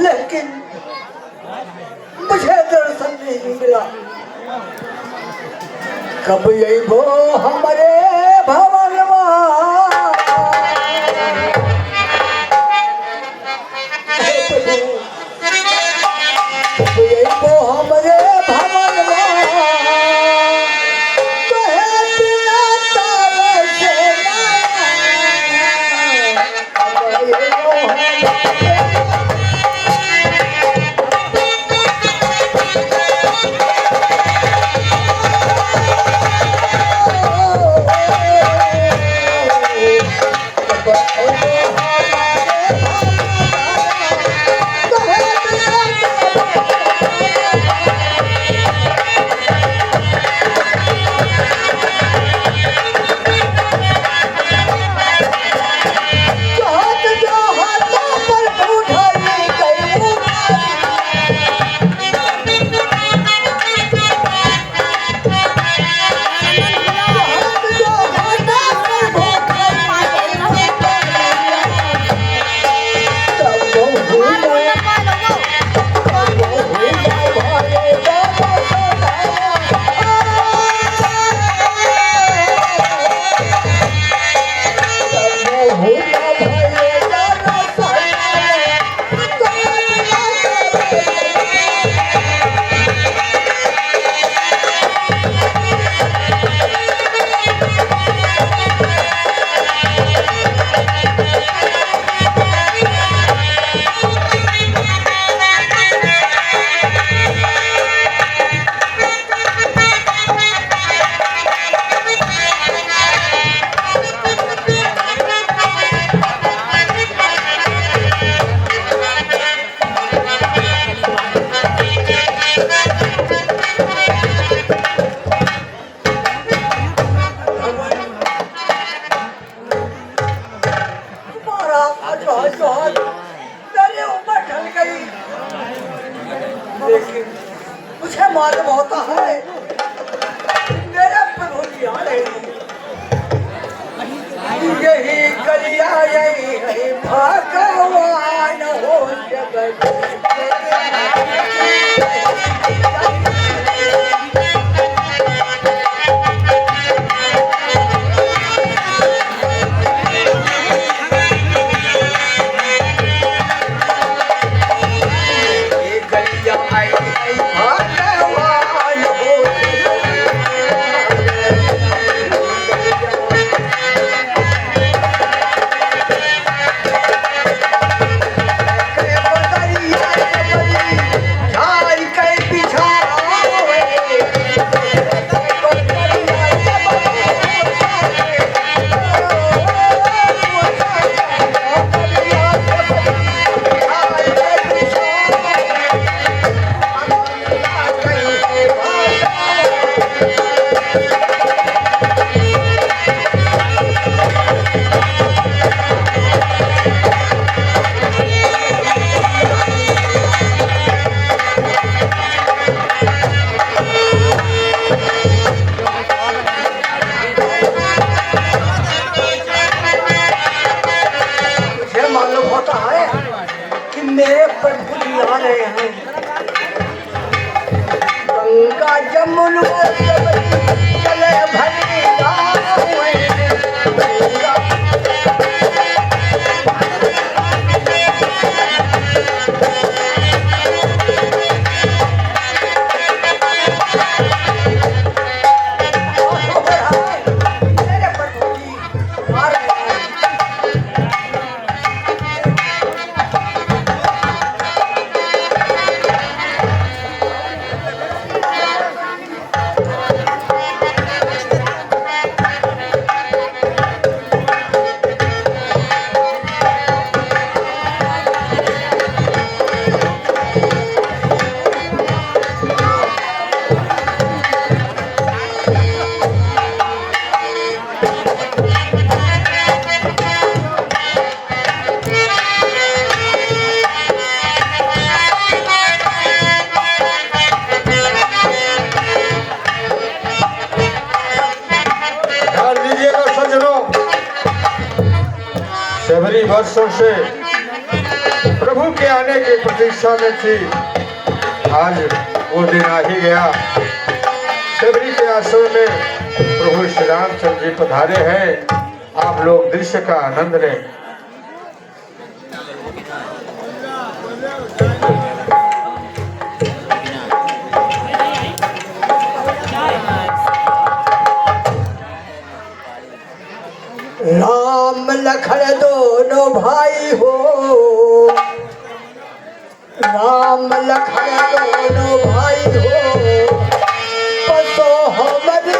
लेकिन मुझे दर्शन नहीं मिला। कब यही वो हमारे भवन मुझे मालूम होता है मेरे प्रभु जी आ रहे हैं। यही कलिया यही है भगवान हो जगत मेरे प्रभु जी आ रहे हैं। गंगा जमुना चले भरी वर्षों से प्रभु प्रभु के आने की प्रतीक्षा में थी। आज वो दिन आ ही गया। शबरी के आश्रम में प्रभु श्री रामचंद्र जी पधारे हैं। आप लोग दृश्य का आनंद लें। राम लखन दोनों भाई हो, राम लखन दोनों भाई हो, पसो हमारी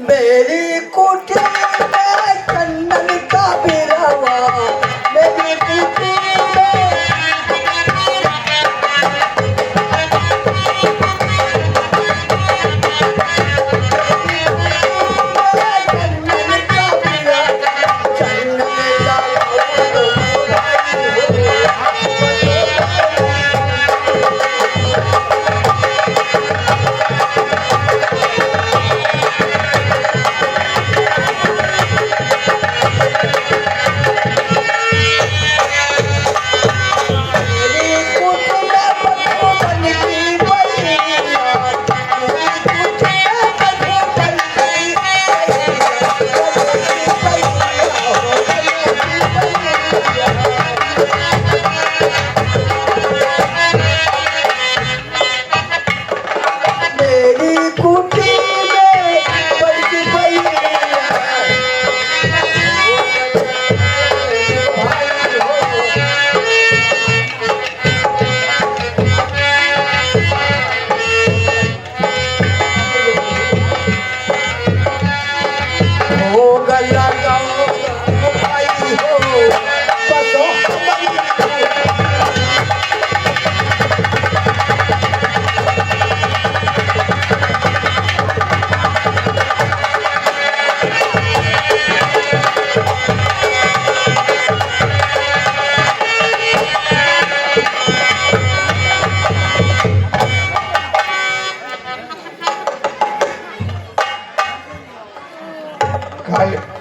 मेरी कुटी में चंदन का बिरवा, मेरी कुटी में चंदन का बिरवा, चंदन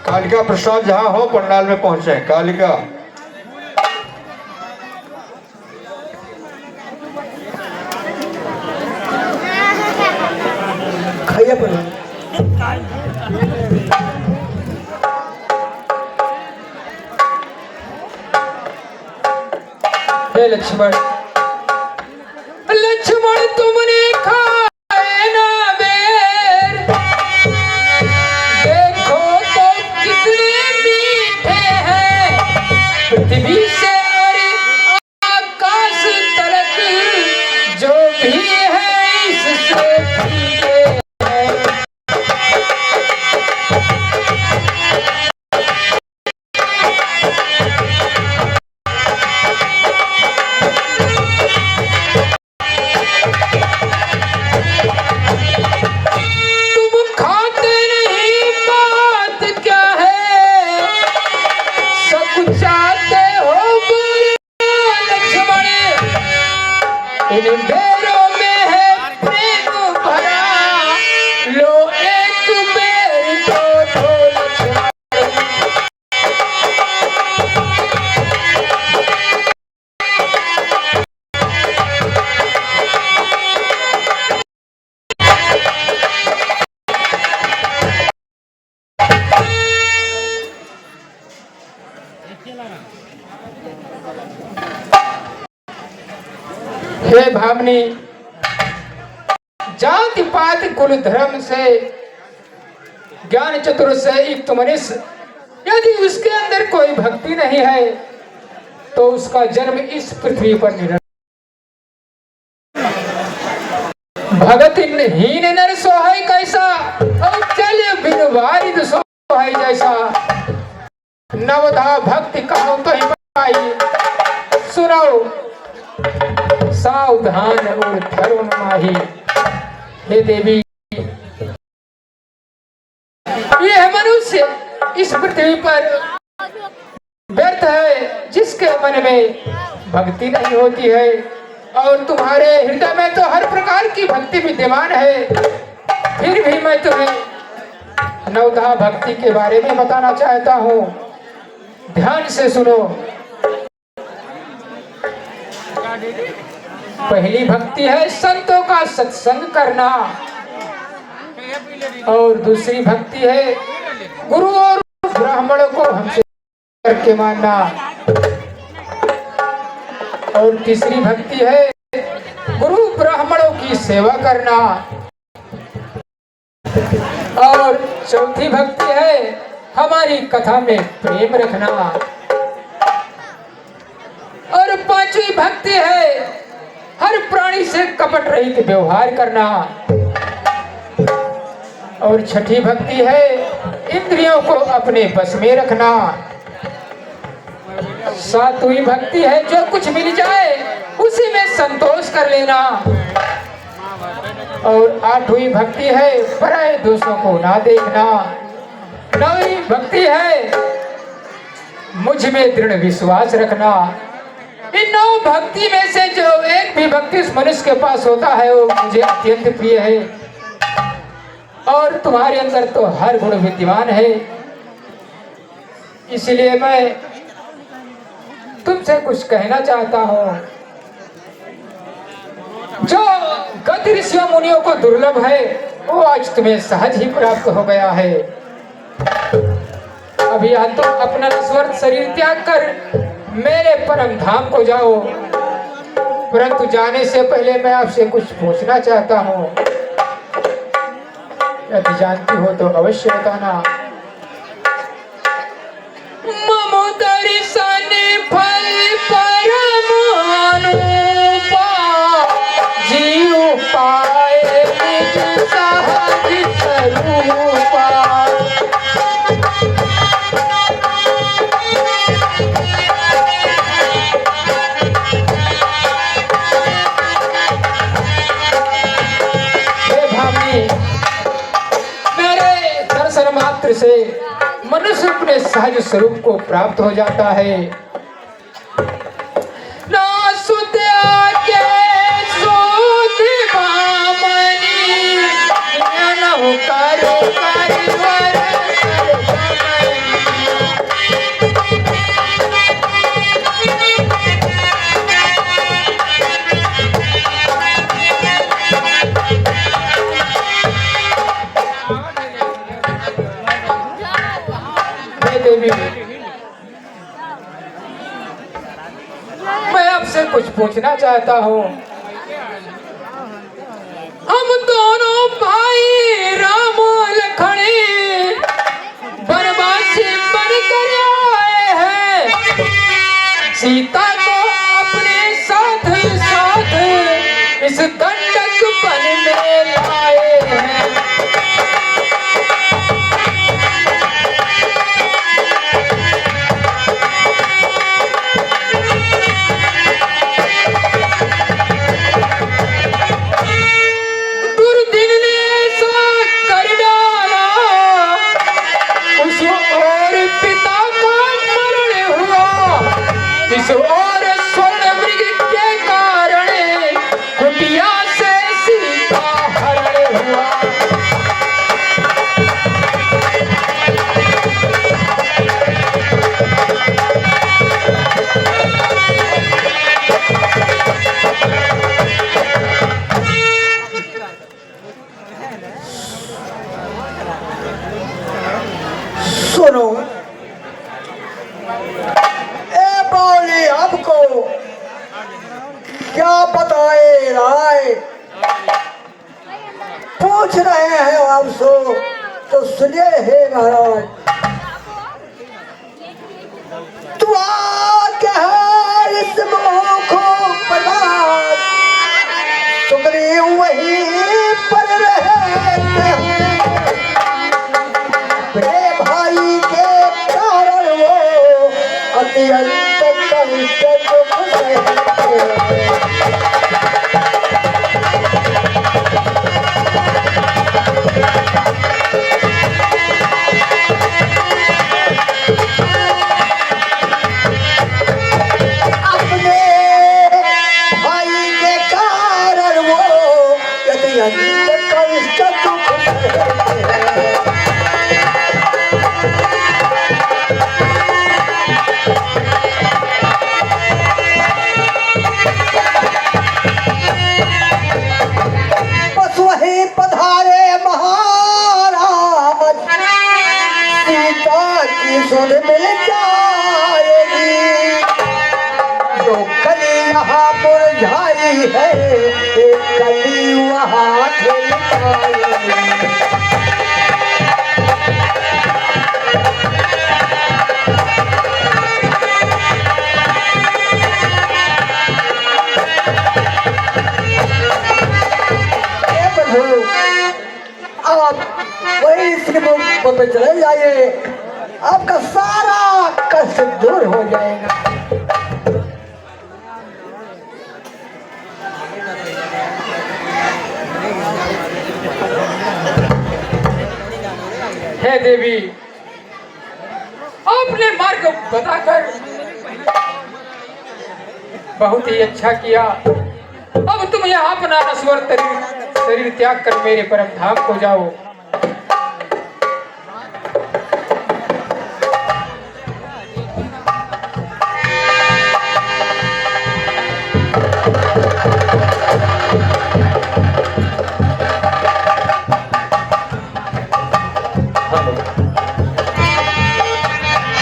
कालिका प्रसाद जहाँ हो पंडाल में पहुंचे। कालिका खाइए पर लक्ष्मण, लक्ष्मण तुमने खाए ना बेर, देखो तो कितने मीठे हैं। पृथ्वी से और आकाश तलक जो भी है इससे फीके हैं। तुम खाते नहीं बात क्या हे भावनी, जाति पात कुल धर्म से ज्ञान चतुर से युक्त मनुष्य यदि उसके अंदर कोई भक्ति नहीं है तो उसका जन्म इस पृथ्वी पर निरंतर। भगत हीन नर सोहाय कैसा, और चल बिन वारिद सोहाय जैसा। नवधा भक्ति कहो तो ही पाई, सुनाओ सावधान और धर्म माही। हे देवी, यह मनुष्य इस पृथ्वी पर व्यर्थ है जिसके मन में भक्ति नहीं होती है, और तुम्हारे हृदय में तो हर प्रकार की भक्ति विद्यमान है। फिर भी मैं तुम्हें नवधा भक्ति के बारे में बताना चाहता हूँ, ध्यान से सुनो। पहली भक्ति है संतों का सत्संग करना, और दूसरी भक्ति है गुरु और ब्राह्मणों को हमसे करके मानना, और तीसरी भक्ति है गुरु ब्राह्मणों की सेवा करना, और चौथी भक्ति है हमारी कथा में प्रेम रखना, और पांचवी भक्ति है हर प्राणी से कपट रहित व्यवहार करना, और छठी भक्ति है इंद्रियों को अपने बस में रखना। सातवीं भक्ति है जो कुछ मिल जाए उसी में संतोष कर लेना, और आठवीं भक्ति है पराये दोषों को ना देखना। नौवीं भक्ति है मुझ में दृढ़ विश्वास रखना। इन 9 भक्ति में से जो एक भी भक्ति उस मनुष्य के पास होता है वो मुझे अत्यंत प्रिय है, और तुम्हारे अंदर तो हर गुण विद्यमान है। इसलिए मैं तुमसे कुछ कहना चाहता हूँ। जो गति ऋषियों मुनियों को दुर्लभ है वो आज तुम्हें सहज ही प्राप्त हो गया है। अभी यह तुम अपना स्वर्ग शरीर त्याग कर मेरे परम धाम को जाओ, परंतु जाने से पहले मैं आपसे कुछ पूछना चाहता हूँ। यदि जानती हो तो अवश्य बताना। ममो दर्शन फल परम अनुपा, जीव पाए निज सहज स्वरूपा। मात्र से मनुष्य अपने सहज स्वरूप को प्राप्त हो जाता है। ना सुत्या के सूत बामनी, न हो करो करिवर देवी, मैं आपसे कुछ पूछना चाहता हूँ। हम दोनों भाई राम लखन वनवासी बनकर आए हैं, सीता को अपने साथ साथ इस दंडक वन में लाए हैं। और स्वर्ण मृग के कारण कुटिया से सीता हरण हुआ। सुनो, बोलिए हे महाराज तू आके है इस मोह को प्रदान सुग्रीव वहीं पर रहते हैं मेरे भाई के कारण वो अत्यंत कष्ट दुख सहते हैं सुध मिल जाएगी जो कली यहाँ मुरझाई है एक कली वहाँ खिल जाएगी प्रभु आप वही श्रीमुख पे चले जाइए आपका सारा कष्ट दूर हो जाएगा हे देवी आपने मार्ग बताकर बहुत ही अच्छा किया। अब तुम यहाँ अपना नश्वर शरीर त्याग कर मेरे परम धाम को जाओ।